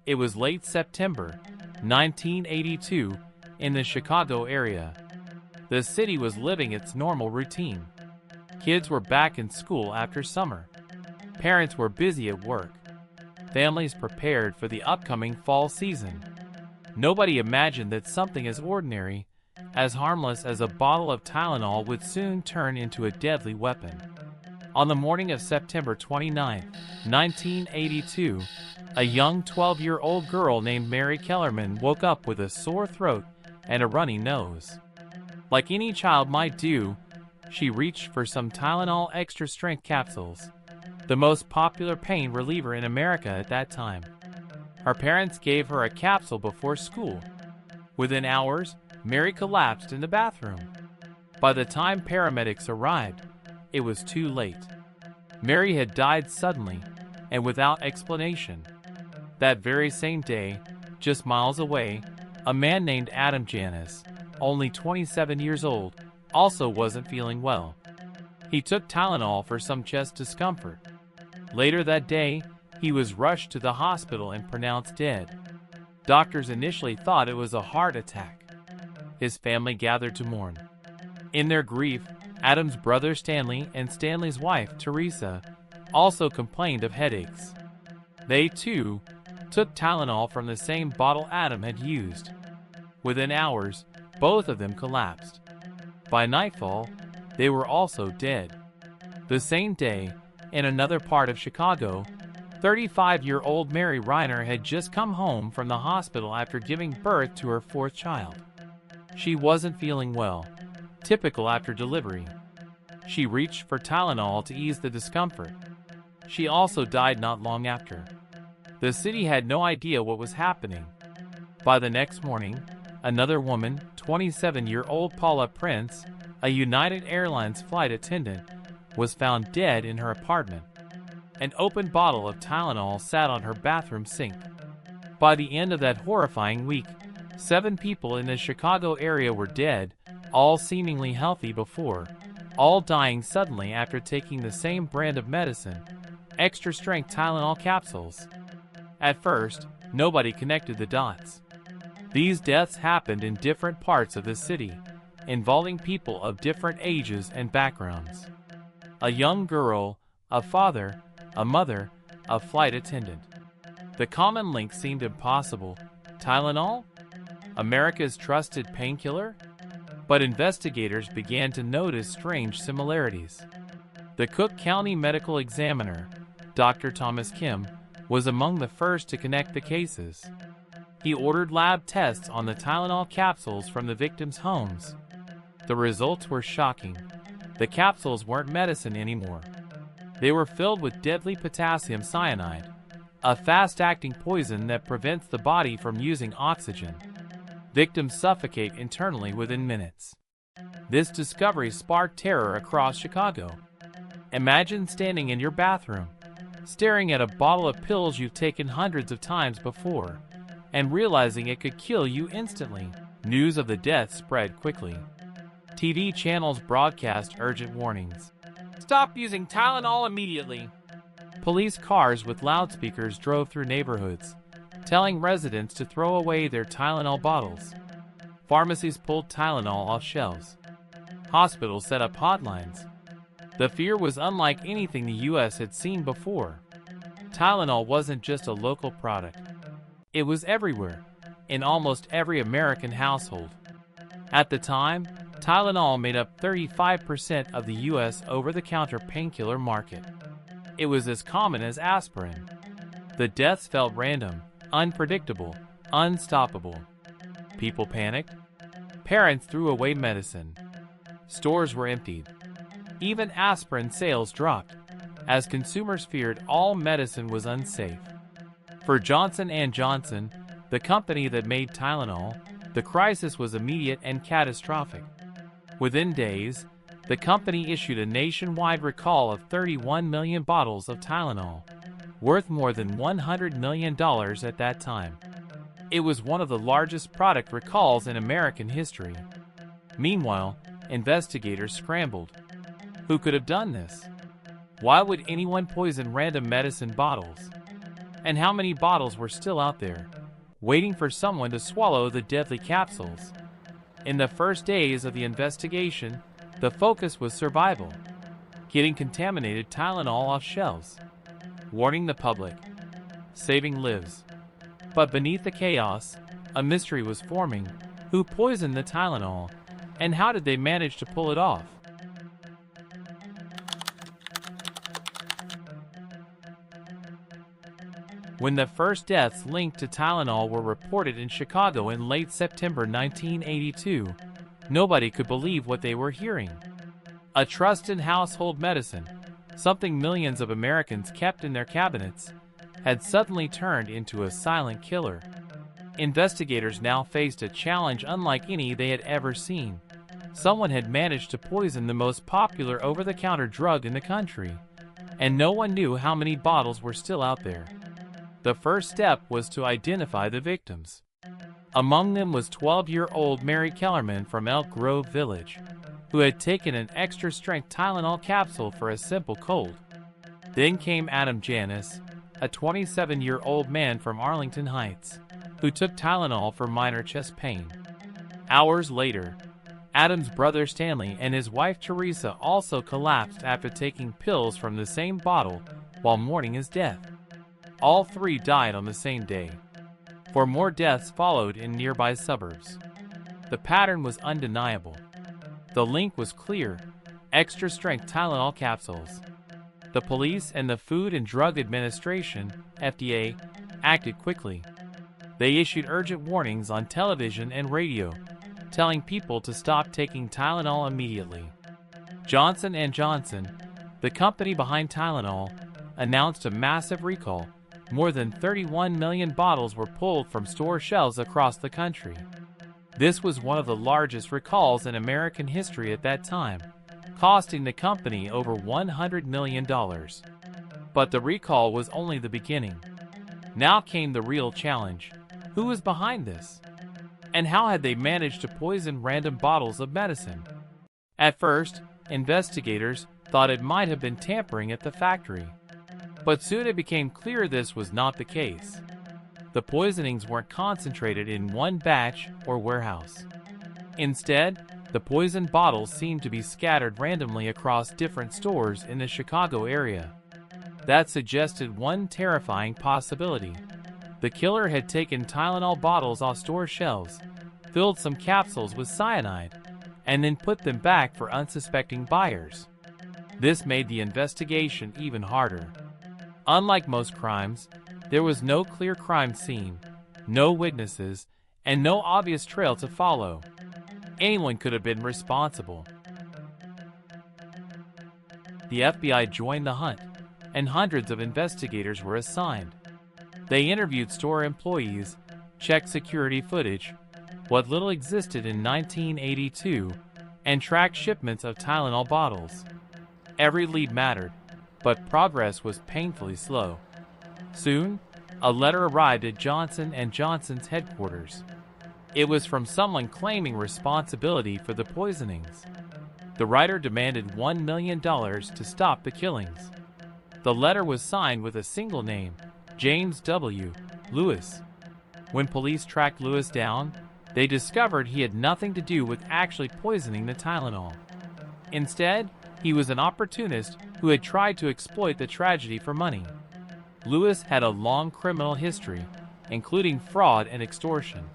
It was late September 1982 in the Chicago area. The city was living its normal routine. Kids were back in school after summer. Parents were busy at work. Families prepared for the upcoming fall season. Nobody imagined that something as ordinary, as harmless as a bottle of Tylenol would soon turn into a deadly weapon. On the morning of September 29, 1982, a young 12-year-old girl named Mary Kellerman woke up with a sore throat and a runny nose. Like any child might do, she reached for some Tylenol Extra-Strength capsules, the most popular pain reliever in America at that time. Her parents gave her a capsule before school. Within hours, Mary collapsed in the bathroom. By the time paramedics arrived, it was too late. Mary had died suddenly and without explanation. That very same day, just miles away, a man named Adam Janis, only 27 years old, also wasn't feeling well. He took Tylenol for some chest discomfort. Later that day, he was rushed to the hospital and pronounced dead. Doctors initially thought it was a heart attack. His family gathered to mourn. In their grief, Adam's brother Stanley and Stanley's wife, Teresa, also complained of headaches. They, too, took Tylenol from the same bottle Adam had used. Within hours, both of them collapsed. By nightfall, they were also dead. The same day, in another part of Chicago, 35-year-old Mary Reiner had just come home from the hospital after giving birth to her fourth child. She wasn't feeling well, typical after delivery. She reached for Tylenol to ease the discomfort. She also died not long after. The city had no idea what was happening. By the next morning, another woman, 27-year-old Paula Prince, a United Airlines flight attendant, was found dead in her apartment. An open bottle of Tylenol sat on her bathroom sink. By the end of that horrifying week, 7 people in the Chicago area were dead, all seemingly healthy before, all dying suddenly after taking the same brand of medicine, Extra-Strength Tylenol capsules. At first, nobody connected the dots. These deaths happened in different parts of the city, involving people of different ages and backgrounds. A young girl, a father, a mother, a flight attendant. The common link seemed impossible. Tylenol? America's trusted painkiller? But investigators began to notice strange similarities. The Cook County Medical Examiner, Dr. Thomas Kim, was among the first to connect the cases. He ordered lab tests on the Tylenol capsules from the victims' homes. The results were shocking. The capsules weren't medicine anymore. They were filled with deadly potassium cyanide, a fast-acting poison that prevents the body from using oxygen. Victims suffocate internally within minutes. This discovery sparked terror across Chicago. Imagine standing in your bathroom, staring at a bottle of pills you've taken hundreds of times before, and realizing it could kill you instantly. News of the death spread quickly. TV channels broadcast urgent warnings. Stop using Tylenol immediately. Police cars with loudspeakers drove through neighborhoods, telling residents to throw away their Tylenol bottles. Pharmacies pulled Tylenol off shelves. Hospitals set up hotlines. The fear was unlike anything the U.S. had seen before. Tylenol wasn't just a local product. It was everywhere, in almost every American household. At the time, Tylenol made up 35% of the U.S. over-the-counter painkiller market. It was as common as aspirin. The deaths felt random, unpredictable, unstoppable. People panicked. Parents threw away medicine. Stores were emptied. Even aspirin sales dropped, as consumers feared all medicine was unsafe. For Johnson & Johnson, the company that made Tylenol, the crisis was immediate and catastrophic. Within days, the company issued a nationwide recall of 31 million bottles of Tylenol, worth more than $100 million at that time. It was one of the largest product recalls in American history. Meanwhile, investigators scrambled. Who could have done this? Why would anyone poison random medicine bottles? And how many bottles were still out there, waiting for someone to swallow the deadly capsules? In the first days of the investigation, the focus was survival, getting contaminated Tylenol off shelves, warning the public, saving lives. But beneath the chaos, a mystery was forming. Who poisoned the Tylenol, and how did they manage to pull it off? When the first deaths linked to Tylenol were reported in Chicago in late September 1982, nobody could believe what they were hearing. A trusted household medicine, something millions of Americans kept in their cabinets, had suddenly turned into a silent killer. Investigators now faced a challenge unlike any they had ever seen. Someone had managed to poison the most popular over-the-counter drug in the country, and no one knew how many bottles were still out there. The first step was to identify the victims. Among them was 12-year-old Mary Kellerman from Elk Grove Village, who had taken an extra-strength Tylenol capsule for a simple cold. Then came Adam Janis, a 27-year-old man from Arlington Heights, who took Tylenol for minor chest pain. Hours later, Adam's brother Stanley and his wife Teresa also collapsed after taking pills from the same bottle while mourning his death. All three died on the same day. For more deaths followed in nearby suburbs. The pattern was undeniable. The link was clear: extra-strength Tylenol capsules. The police and the Food and Drug Administration, FDA, acted quickly. They issued urgent warnings on television and radio, telling people to stop taking Tylenol immediately. Johnson & Johnson, the company behind Tylenol, announced a massive recall. More than 31 million bottles were pulled from store shelves across the country. This was one of the largest recalls in American history at that time, costing the company over $100 million. But the recall was only the beginning. Now came the real challenge. Who was behind this? And how had they managed to poison random bottles of medicine? At first, investigators thought it might have been tampering at the factory. But soon it became clear this was not the case. The poisonings weren't concentrated in one batch or warehouse. Instead, the poisoned bottles seemed to be scattered randomly across different stores in the Chicago area. That suggested one terrifying possibility. The killer had taken Tylenol bottles off store shelves, filled some capsules with cyanide, and then put them back for unsuspecting buyers. This made the investigation even harder. Unlike most crimes, there was no clear crime scene, no witnesses, and no obvious trail to follow. Anyone could have been responsible. The FBI joined the hunt, and hundreds of investigators were assigned. They interviewed store employees, checked security footage, what little existed in 1982, and tracked shipments of Tylenol bottles. Every lead mattered, but progress was painfully slow. Soon, a letter arrived at Johnson & Johnson's headquarters. It was from someone claiming responsibility for the poisonings. The writer demanded $1 million to stop the killings. The letter was signed with a single name, James W. Lewis. When police tracked Lewis down, they discovered he had nothing to do with actually poisoning the Tylenol. Instead, he was an opportunist who had tried to exploit the tragedy for money. Lewis had a long criminal history, including fraud and extortion.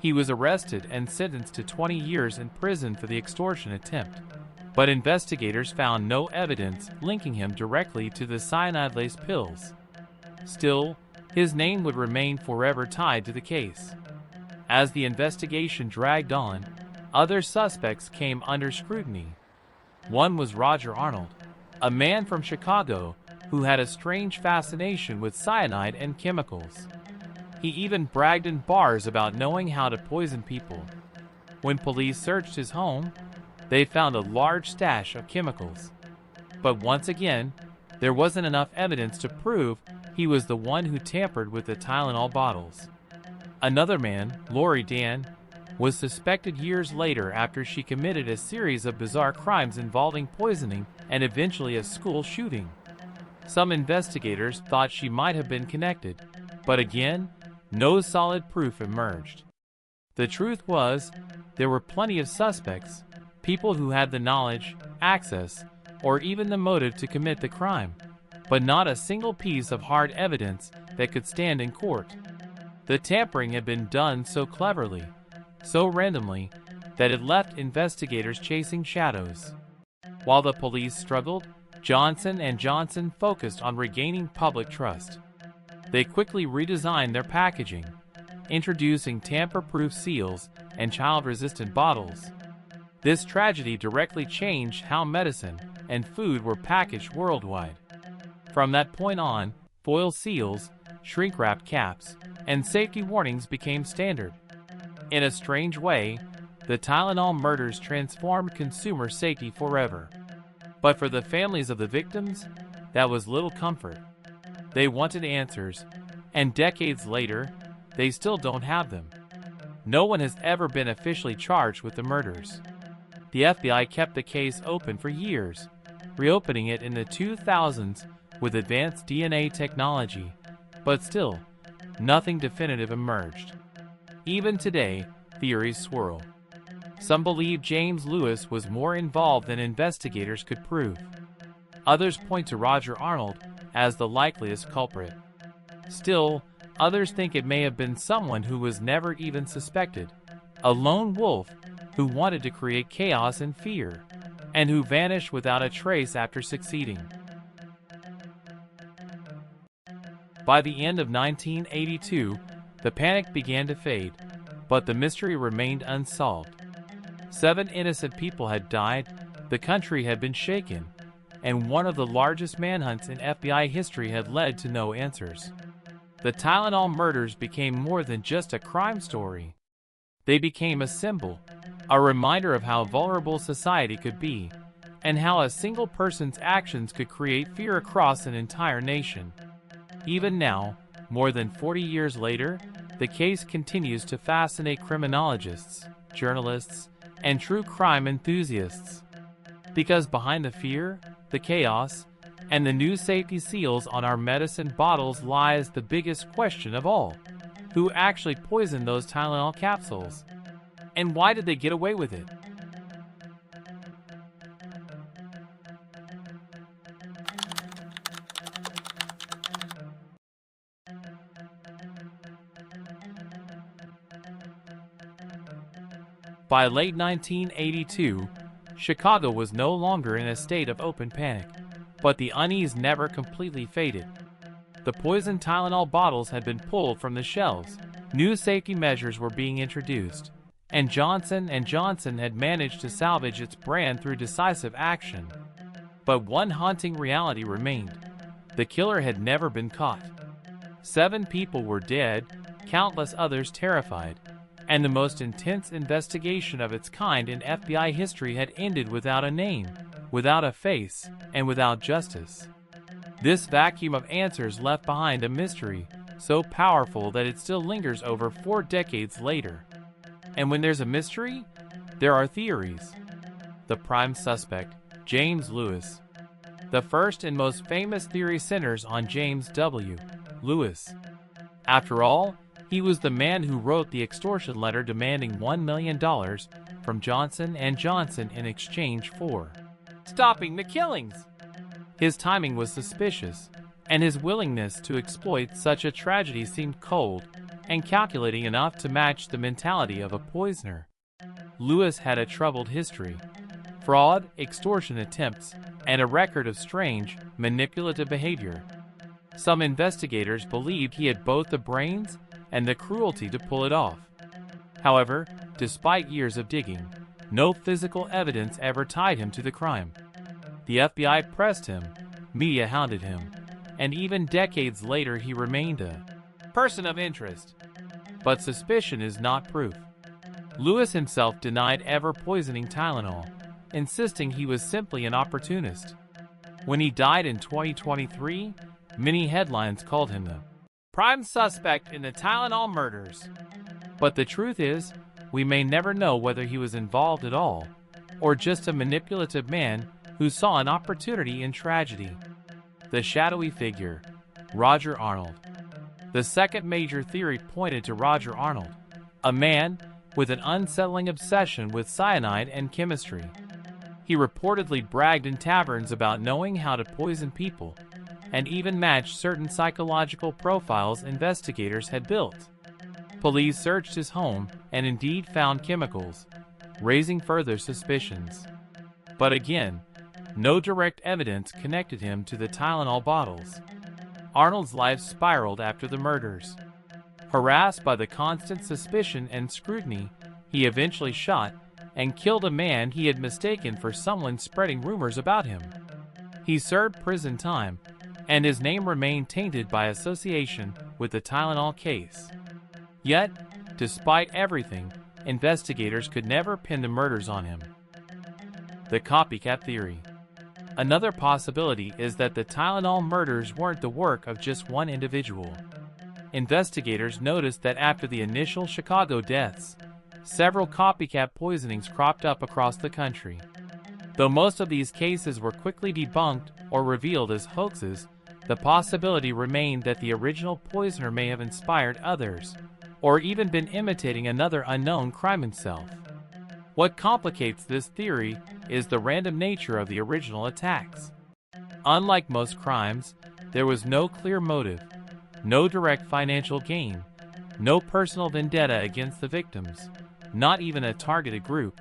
He was arrested and sentenced to 20 years in prison for the extortion attempt, but investigators found no evidence linking him directly to the cyanide-laced pills. Still, his name would remain forever tied to the case. As the investigation dragged on, other suspects came under scrutiny. One was Roger Arnold, a man from Chicago who had a strange fascination with cyanide and chemicals. He even bragged in bars about knowing how to poison people. When police searched his home, they found a large stash of chemicals. But once again, there wasn't enough evidence to prove he was the one who tampered with the Tylenol bottles. Another man, Lori Dan, was suspected years later after she committed a series of bizarre crimes involving poisoning and eventually a school shooting. Some investigators thought she might have been connected, but again, no solid proof emerged. The truth was, there were plenty of suspects, people who had the knowledge, access, or even the motive to commit the crime, but not a single piece of hard evidence that could stand in court. The tampering had been done so cleverly, so randomly, that it left investigators chasing shadows. While the police struggled, Johnson & Johnson focused on regaining public trust. They quickly redesigned their packaging, introducing tamper-proof seals and child-resistant bottles. This tragedy directly changed how medicine and food were packaged worldwide. From that point on, foil seals, shrink-wrapped caps, and safety warnings became standard. In a strange way, the Tylenol Murders transformed consumer safety forever. But for the families of the victims, that was little comfort. They wanted answers, and decades later, they still don't have them. No one has ever been officially charged with the murders. The FBI kept the case open for years, reopening it in the 2000s with advanced DNA technology, but still, nothing definitive emerged. Even today, theories swirl. Some believe James Lewis was more involved than investigators could prove. Others point to Roger Arnold as the likeliest culprit. Still, others think it may have been someone who was never even suspected, a lone wolf who wanted to create chaos and fear, and who vanished without a trace after succeeding. By the end of 1982, the panic began to fade, but the mystery remained unsolved. 7 innocent people had died, the country had been shaken, and one of the largest manhunts in FBI history had led to no answers. The Tylenol murders became more than just a crime story. They became a symbol, a reminder of how vulnerable society could be, and how a single person's actions could create fear across an entire nation. Even now, more than 40 years later, the case continues to fascinate criminologists, journalists, and true crime enthusiasts. Because behind the fear, the chaos, and the new safety seals on our medicine bottles lies the biggest question of all. Who actually poisoned those Tylenol capsules? And why did they get away with it? By late 1982, Chicago was no longer in a state of open panic, but the unease never completely faded. The poisoned Tylenol bottles had been pulled from the shelves, new safety measures were being introduced, and Johnson & Johnson had managed to salvage its brand through decisive action. But one haunting reality remained. The killer had never been caught. 7 people were dead, countless others terrified, and the most intense investigation of its kind in FBI history had ended without a name, without a face, and without justice. This vacuum of answers left behind a mystery so powerful that it still lingers over 4 decades later. And when there's a mystery, there are theories. The prime suspect, James Lewis. The first and most famous theory centers on James W. Lewis. After all, he was the man who wrote the extortion letter demanding $1 million from Johnson & Johnson in exchange for stopping the killings. His timing was suspicious, and his willingness to exploit such a tragedy seemed cold and calculating enough to match the mentality of a poisoner. Lewis had a troubled history: fraud, extortion attempts, and a record of strange, manipulative behavior. Some investigators believed he had both the brains and the cruelty to pull it off. However, despite years of digging, no physical evidence ever tied him to the crime. The FBI pressed him, media hounded him, and even decades later he remained a person of interest. But suspicion is not proof. Lewis himself denied ever poisoning Tylenol, insisting he was simply an opportunist. When he died in 2023, many headlines called him the prime suspect in the Tylenol murders. But the truth is, we may never know whether he was involved at all, or just a manipulative man who saw an opportunity in tragedy. The shadowy figure, Roger Arnold. The second major theory pointed to Roger Arnold, a man with an unsettling obsession with cyanide and chemistry. He reportedly bragged in taverns about knowing how to poison people, and even matched certain psychological profiles investigators had built. Police searched his home and indeed found chemicals, raising further suspicions. But again, no direct evidence connected him to the Tylenol bottles. Arnold's life spiraled after the murders. Harassed by the constant suspicion and scrutiny, he eventually shot and killed a man he had mistaken for someone spreading rumors about him. He served prison time, and his name remained tainted by association with the Tylenol case. Yet, despite everything, investigators could never pin the murders on him. The copycat theory. Another possibility is that the Tylenol murders weren't the work of just one individual. Investigators noticed that after the initial Chicago deaths, several copycat poisonings cropped up across the country. Though most of these cases were quickly debunked or revealed as hoaxes, the possibility remained that the original poisoner may have inspired others, or even been imitating another unknown crime himself. What complicates this theory is the random nature of the original attacks. Unlike most crimes, there was no clear motive, no direct financial gain, no personal vendetta against the victims, not even a targeted group.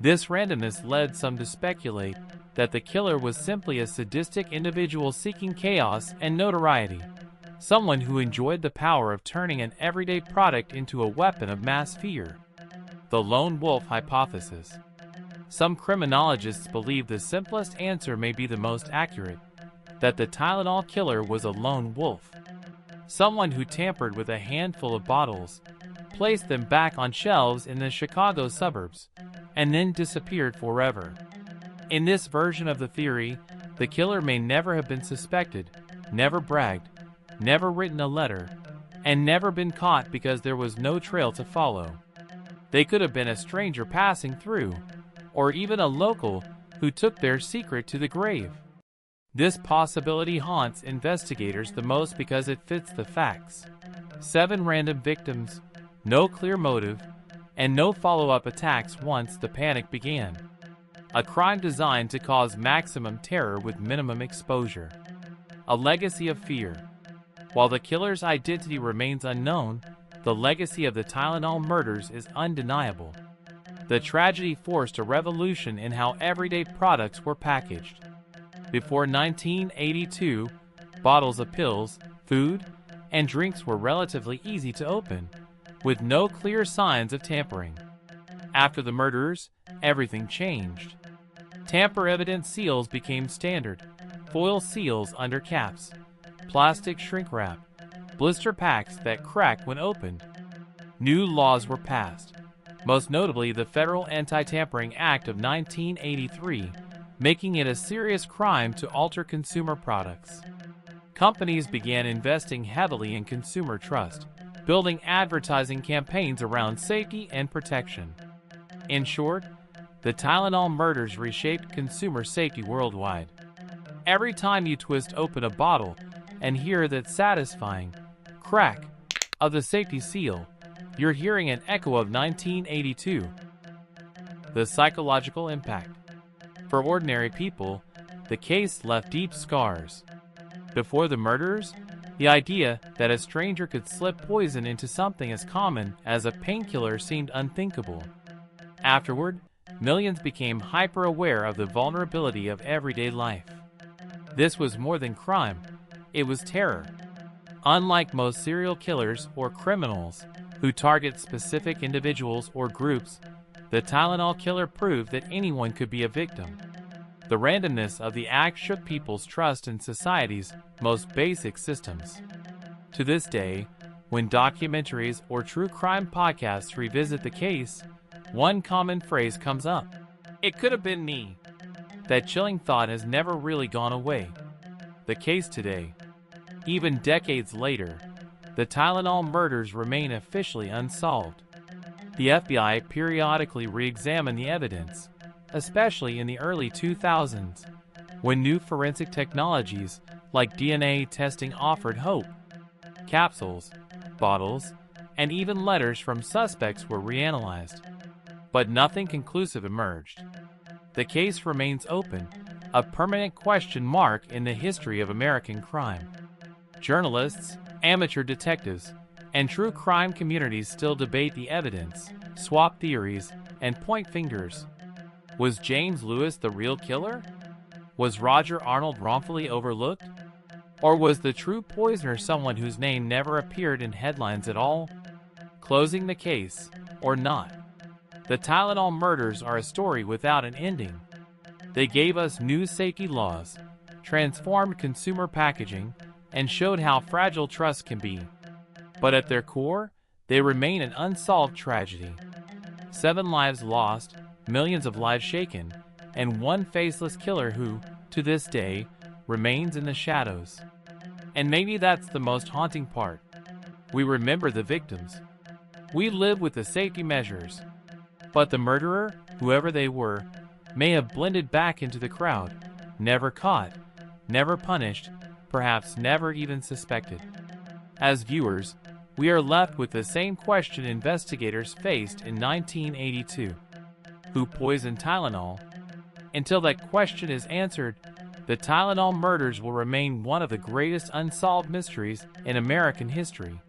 This randomness led some to speculate that the killer was simply a sadistic individual seeking chaos and notoriety, someone who enjoyed the power of turning an everyday product into a weapon of mass fear. The lone wolf hypothesis. Some criminologists believe the simplest answer may be the most accurate, that the Tylenol killer was a lone wolf. Someone who tampered with a handful of bottles, placed them back on shelves in the Chicago suburbs, and then disappeared forever. In this version of the theory, the killer may never have been suspected, never bragged, never written a letter, and never been caught because there was no trail to follow. They could have been a stranger passing through, or even a local who took their secret to the grave. This possibility haunts investigators the most because it fits the facts. 7 random victims, no clear motive, and no follow-up attacks once the panic began. A crime designed to cause maximum terror with minimum exposure. A legacy of fear. While the killer's identity remains unknown, the legacy of the Tylenol murders is undeniable. The tragedy forced a revolution in how everyday products were packaged. Before 1982, bottles of pills, food, and drinks were relatively easy to open, with no clear signs of tampering. After the murders, everything changed. Tamper-evident seals became standard, foil seals under caps, plastic shrink wrap, blister packs that crack when opened. New laws were passed, most notably the Federal Anti-Tampering Act of 1983, making it a serious crime to alter consumer products. Companies began investing heavily in consumer trust, building advertising campaigns around safety and protection. In short, the Tylenol murders reshaped consumer safety worldwide. Every time you twist open a bottle and hear that satisfying crack of the safety seal, you're hearing an echo of 1982. The psychological impact. For ordinary people, the case left deep scars. Before the murders, the idea that a stranger could slip poison into something as common as a painkiller seemed unthinkable. Afterward, millions became hyper-aware of the vulnerability of everyday life. This was more than crime, it was terror. Unlike most serial killers or criminals who target specific individuals or groups, the Tylenol killer proved that anyone could be a victim. The randomness of the act shook people's trust in society's most basic systems. To this day, when documentaries or true crime podcasts revisit the case, one common phrase comes up: "It could have been me." That chilling thought has never really gone away. The case today, even decades later, the Tylenol murders remain officially unsolved. The FBI periodically re-examined the evidence, especially in the early 2000s, when new forensic technologies like DNA testing offered hope. Capsules, bottles, and even letters from suspects were reanalyzed. But nothing conclusive emerged. The case remains open, a permanent question mark in the history of American crime. Journalists, amateur detectives, and true crime communities still debate the evidence, swap theories, and point fingers. Was James Lewis the real killer? Was Roger Arnold wrongfully overlooked? Or was the true poisoner someone whose name never appeared in headlines at all? Closing the case, or not? The Tylenol murders are a story without an ending. They gave us new safety laws, transformed consumer packaging, and showed how fragile trust can be. But at their core, they remain an unsolved tragedy. 7 lives lost, millions of lives shaken, and one faceless killer who, to this day, remains in the shadows. And maybe that's the most haunting part. We remember the victims. We live with the safety measures. But the murderer, whoever they were, may have blended back into the crowd, never caught, never punished, perhaps never even suspected. As viewers, we are left with the same question investigators faced in 1982. Who poisoned Tylenol? Until that question is answered, the Tylenol murders will remain one of the greatest unsolved mysteries in American history.